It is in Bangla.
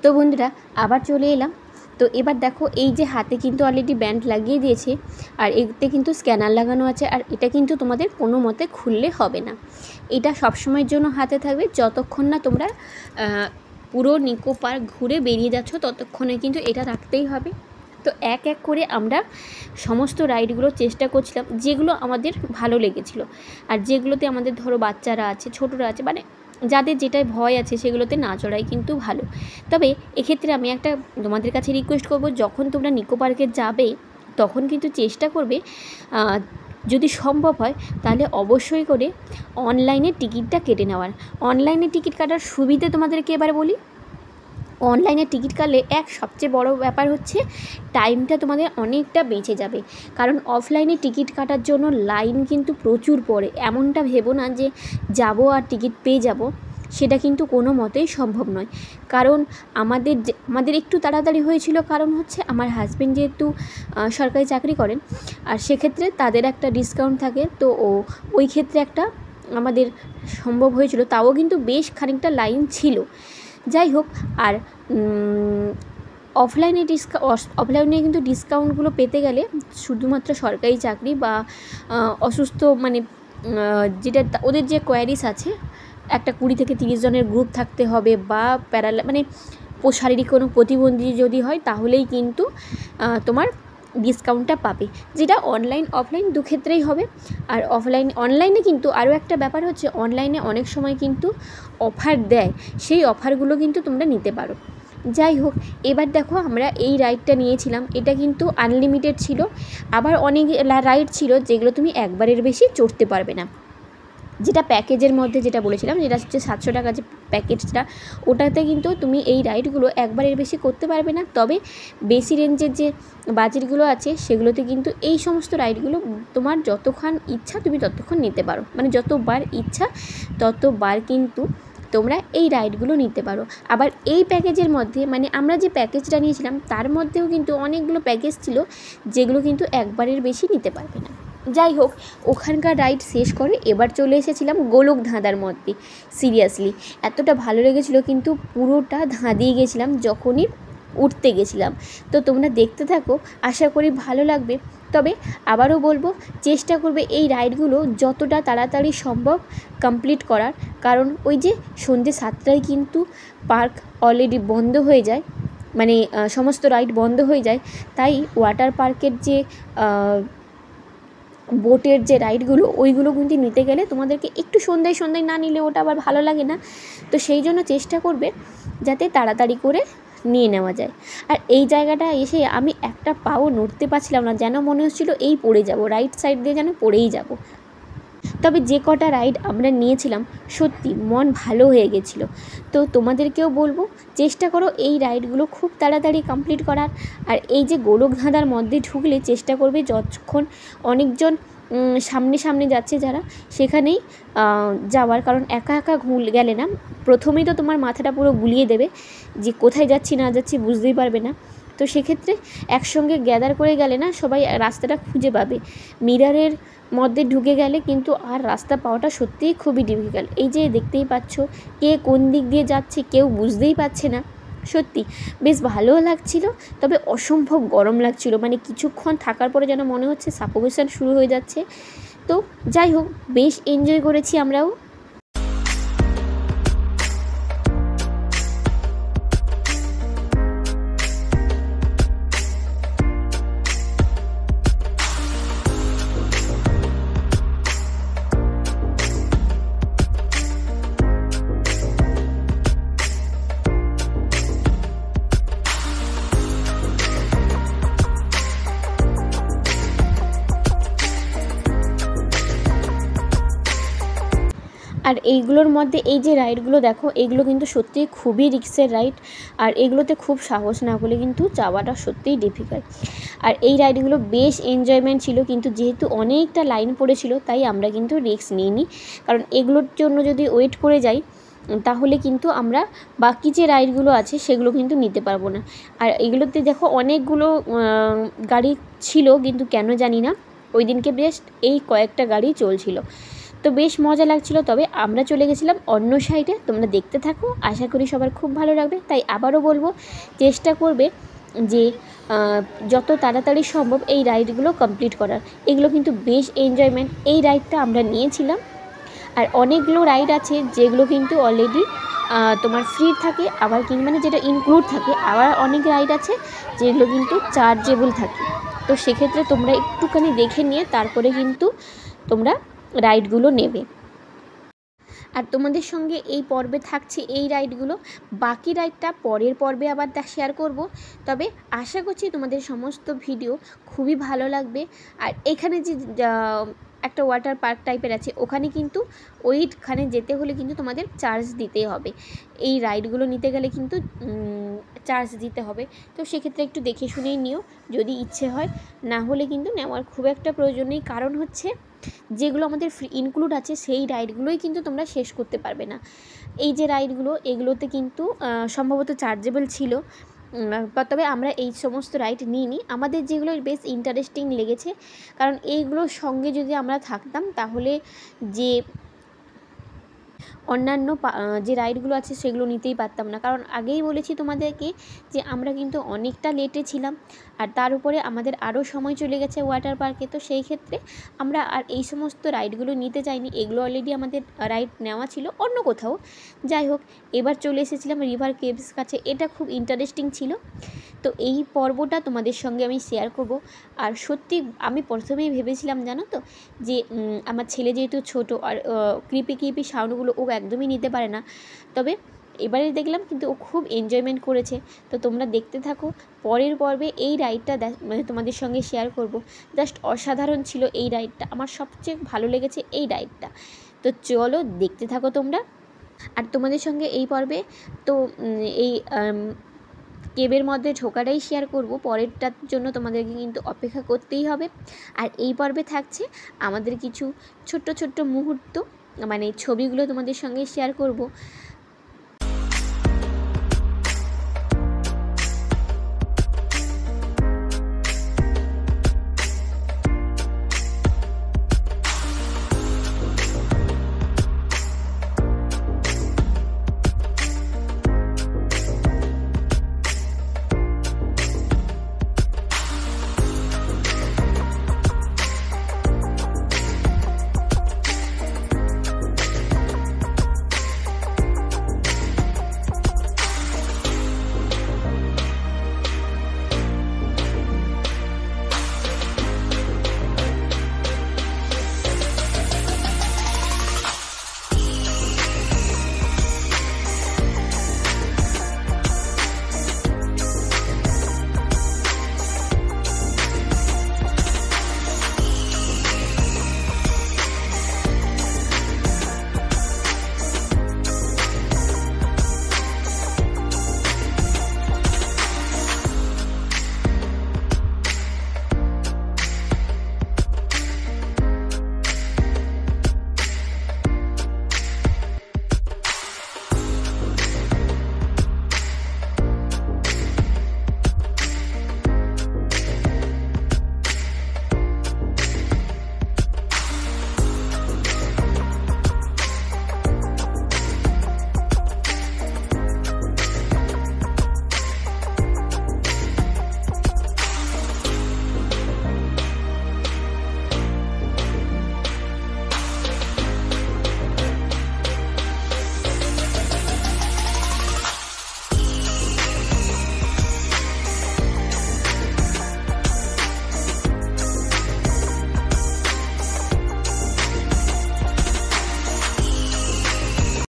তো বন্ধুরা আবার চলে এলাম। তো এবার দেখো এই যে হাতে কিন্তু অলরেডি ব্যান্ড লাগিয়ে দিয়েছে, আর এতে কিন্তু স্ক্যানার লাগানো আছে, আর এটা কিন্তু তোমাদের কোনো মতে খুললে হবে না। এটা সবসময়ের জন্য হাতে থাকবে, যতক্ষণ না তোমরা পুরো নিকো পার্ক ঘুরে বেরিয়ে যাচ্ছ ততক্ষণে কিন্তু এটা রাখতেই হবে। তো এক এক করে আমরা সমস্ত রাইডগুলো চেষ্টা করছিলাম, যেগুলো আমাদের ভালো লেগেছিলো, আর যেগুলোতে আমাদের ধরো বাচ্চারা আছে, ছোটরা আছে, মানে যাদের যেটায় ভয় আছে সেগুলোতে না চড়াই কিন্তু ভালো। তবে এক্ষেত্রে আমি একটা তোমাদের কাছে রিকোয়েস্ট করব, যখন তোমরা নিকো পার্কে যাবে তখন কিন্তু চেষ্টা করবে যদি সম্ভব হয় তাহলে অবশ্যই করে অনলাইনে টিকিটটা কেটে নেওয়ার। অনলাইনে টিকিট কাটার সুবিধে তোমাদেরকে এবার বলি। অনলাইনে টিকিট কাটলে সবচেয়ে বড় ব্যাপার হচ্ছে টাইমটা তোমাদের অনেকটা বেঁচে যাবে, কারণ অফলাইনে টিকিট কাটার জন্য লাইন কিন্তু প্রচুর পড়ে। এমনটা ভেবো না যে যাব আর টিকিট পেয়ে যাব, সেটা কিন্তু কোনো মতেই সম্ভব নয়। কারণ আমাদের একটু তাড়াতাড়ি হয়েছিল, কারণ হচ্ছে আমার হাজব্যান্ড যেহেতু সরকারি চাকরি করেন, আর সেক্ষেত্রে তাদের একটা ডিসকাউন্ট থাকে, তো ওই ক্ষেত্রে একটা আমাদের সম্ভব হয়েছিল, তাও কিন্তু বেশ খানিকটা লাইন ছিল। যাই হোক, আর অফলাইনে কিন্তু ডিসকাউন্টগুলো পেতে গেলে শুধুমাত্র সরকারি চাকরি বা অসুস্থ, মানে যেটা ওদের যে কোয়ারিস আছে, একটা 20 থেকে 30 জনের গ্রুপ থাকতে হবে, বা মানে শারীরিক কোনো প্রতিবন্ধী যদি হয় তাহলেই কিন্তু তোমার ডিসকাউন্টটা পাবে, যেটা অনলাইন অফলাইন দু ক্ষেত্রেই হবে। আর অনলাইনে কিন্তু আরও একটা ব্যাপার হচ্ছে, অনলাইনে অনেক সময় কিন্তু অফার দেয়, সেই অফারগুলো কিন্তু তোমরা নিতে পারো। যাই হোক, এবার দেখো আমরা এই রাইডটা নিয়েছিলাম, এটা কিন্তু আনলিমিটেড ছিল। আবার অনেক রাইড ছিল যেগুলো তুমি একবারের বেশি চড়তে পারবে না। যেটা প্যাকেজের মধ্যে যেটা বলেছিলাম, যেটা হচ্ছে 700 টাকা যে প্যাকেজটা, ওটাতে কিন্তু তুমি এই রাইডগুলো একবারের বেশি করতে পারবে না। তবে বেশি রেঞ্জের যে বাজেটগুলো আছে সেগুলোতে কিন্তু এই সমস্ত রাইডগুলো তোমার যতক্ষণ ইচ্ছা তুমি ততক্ষণ নিতে পারো, মানে যতবার ইচ্ছা ততবার কিন্তু তোমরা এই রাইডগুলো নিতে পারো। আবার এই প্যাকেজের মধ্যে, মানে আমরা যে প্যাকেজটা নিয়েছিলাম তার মধ্যেও কিন্তু অনেকগুলো প্যাকেজ ছিল যেগুলো কিন্তু একবারের বেশি নিতে পারবে না। যাই হোক, ওখানকার রাইড শেষ করে এবার চলে এসেছিলাম গোলক ধাঁধার মধ্যে। সিরিয়াসলি এতটা ভালো লেগেছিলো, কিন্তু পুরোটা ধাঁধিয়ে গেছিলাম যখনই উঠতে গেছিলাম। তো তোমরা দেখতে থাকো, আশা করি ভালো লাগবে। তবে আবারও বলবো, চেষ্টা করবে এই রাইডগুলো যতটা তাড়াতাড়ি সম্ভব কমপ্লিট করার, কারণ ওই যে সন্ধ্যে 7টায় কিন্তু পার্ক অলরেডি বন্ধ হয়ে যায়, মানে সমস্ত রাইড বন্ধ হয়ে যায়। তাই ওয়াটার পার্কের যে বোটের যে রাইডগুলো, ওইগুলো কিন্তু নিতে গেলে তোমাদেরকে একটু সন্ধ্যায় না নিলে ওটা আবার ভালো লাগে না। তো সেই জন্য চেষ্টা করবে যাতে তাড়াতাড়ি করে নিয়ে নেওয়া যায়। আর এই জায়গাটা এসে আমি একটা পাও নড়তে পারছিলাম না, যেন মনে হচ্ছিলো এই পড়ে যাব, রাইট সাইড দিয়ে যেন পড়েই যাব। তবে যে কটা রাইড আমরা নিয়েছিলাম সত্যি মন ভালো হয়ে গেছিলো। তো তোমাদেরকেও বলবো, চেষ্টা করো এই রাইডগুলো খুব তাড়াতাড়ি কমপ্লিট করার। আর এই যে গোলক ধাঁধার মধ্যে ঢুকলে চেষ্টা করবে যতক্ষণ অনেকজন সামনে যাচ্ছে যারা, সেখানেই যাওয়ার, কারণ একা একা গেলে না, প্রথমেই তো তোমার মাথাটা পুরো গুলিয়ে দেবে যে কোথায় যাচ্ছি না যাচ্ছি বুঝতেই পারবে না। তো সেক্ষেত্রে একসঙ্গে গ্যাদার করে গেলে না সবাই রাস্তাটা খুঁজে পাবে। মিররের মধ্যে ঢুকে গেলে কিন্তু আর রাস্তা পাওয়াটা সত্যিই খুবই ডিফিকাল্ট। এই যে দেখতেই পাচ্ছ, কে কোন দিক দিয়ে যাচ্ছে কেউ বুঝতেই পারছে না। সত্যি বেশ ভালোও লাগছিল, তবে অসম্ভব গরম লাগছিল, মানে কিছুক্ষণ থাকার পরে যেন মনে হচ্ছে সাফোকেশন শুরু হয়ে যাচ্ছে। তো যাই হোক, বেশ এনজয় করেছি আমরাও। আর এইগুলোর মধ্যে এই যে রাইডগুলো দেখো, এইগুলো কিন্তু সত্যিই খুবই রিস্কের রাইড, আর এগুলোতে খুব সাহস না করলে কিন্তু যাওয়াটা সত্যিই ডিফিকাল্ট। আর এই রাইডগুলো বেশ এনজয়মেন্ট ছিল, কিন্তু যেহেতু অনেকটা লাইন পড়েছিল তাই আমরা কিন্তু রিস্ক নিইনি, কারণ এগুলোর জন্য যদি ওয়েট করে যাই তাহলে কিন্তু আমরা বাকি যে রাইডগুলো আছে সেগুলো কিন্তু নিতে পারবো না। আর এগুলোতে দেখো অনেকগুলো গাড়ি ছিল, কিন্তু কেন জানি না ওই দিনকে বেশ এই কয়েকটা গাড়ি চলছিল। তো তো বেশ মজা লাগছিল। তবে আমরা চলে গেছিলাম অন্য সাইডে, তোমরা দেখতে থাকো, আশা করি সবার খুব ভালো লাগবে। তাই আবারও বলবো, চেষ্টা করবে যে যত তাড়াতাড়ি সম্ভব এই রাইডগুলো কমপ্লিট করার। এগুলো কিন্তু বেশ এনজয়মেন্ট। এই রাইডটা আমরা নিয়েছিলাম। আর অনেকগুলো রাইড আছে যেগুলো কিন্তু অলরেডি তোমার ফ্রি থাকে, আবার কিন্তু মানে যেটা ইনক্লুড থাকে, আবার অনেক রাইড আছে যেগুলো কিন্তু চার্জেবল থাকে। তো সেক্ষেত্রে তোমরা একটুখানি দেখে নিয়ে তারপরে কিন্তু তোমরা রাইডগুলো নেবে। আর তোমাদের সঙ্গে এই পর্বে থাকছে এই রাইডগুলো, বাকি রাইডটা পরের পর্বে আবার শেয়ার করব। তবে আশা করছি তোমাদের সমস্ত ভিডিও খুবই ভালো লাগবে। আর এখানে যে একটা ওয়াটার পার্ক টাইপের আছে, ওখানে কিন্তু ওইখানে যেতে হলে কিন্তু তোমাদের চার্জ দিতেই হবে। এই রাইডগুলো নিতে গেলে কিন্তু চার্জ দিতে হবে। তো সেক্ষেত্রে একটু দেখে শুনেই নিও যদি ইচ্ছে হয়, না হলে কিন্তু নেওয়ার খুব একটা প্রয়োজন নেই। কারণ হচ্ছে যেগুলো আমাদের ফ্রি ইনক্লুড আছে সেই রাইডগুলোই কিন্তু তোমরা শেষ করতে পারবে না। এই যে রাইডগুলো, এগুলোতে কিন্তু সম্ভবত চার্জেবল ছিল, তবে আমরা এই সমস্ত রাইড নিইনি। আমাদের যেগুলো বেশ ইন্টারেস্টিং লেগেছে, কারণ এইগুলোর সঙ্গে যদি আমরা থাকতাম তাহলে যে অন্যান্য যে রাইডগুলো আছে সেগুলো নিতেই পারতাম না। কারণ আগেই বলেছি তোমাদেরকে যে আমরা কিন্তু অনেকটা লেটে ছিলাম, আর তার উপরে আমাদের আরও সময় চলে গেছে ওয়াটার পার্কে। তো সেই ক্ষেত্রে আমরা আর এই সমস্ত রাইডগুলো নিতে চাইনি। এগুলো অলরেডি আমাদের রাইড নেওয়া ছিল অন্য কোথাও। যাই হোক, এবার চলে এসেছিলাম রিভার কেভস কাছে। এটা খুব ইন্টারেস্টিং ছিল। তো এই পর্বটা তোমাদের সঙ্গে আমি শেয়ার করব। আর সত্যি আমি প্রথমেই ভেবেছিলাম জানো তো, যে আমার ছেলে যেহেতু ছোটো, আর ক্রিপি সাউন্ডগুলো ও একদমই নিতে পারে না। তবে এবারে দেখলাম কিন্তু ও খুব এনজয়মেন্ট করেছে। তো তোমরা দেখতে থাকো, পরের পর্বে এই রাইডটা মানে তোমাদের সঙ্গে শেয়ার করব। জাস্ট অসাধারণ ছিল এই রাইডটা, আমার সবচেয়ে ভালো লেগেছে এই রাইডটা। তো চলো দেখতে থাকো তোমরা। আর তোমাদের সঙ্গে এই পর্বে তো এই কেবের মধ্যে ঢোকাটাই শেয়ার করব, পরেরটার জন্য তোমাদেরকে কিন্তু অপেক্ষা করতেই হবে। আর এই পর্বে থাকছে আমাদের কিছু ছোট্ট ছোট্ট মুহূর্ত, মানে ছবিগুলো তোমাদের সঙ্গে শেয়ার করব।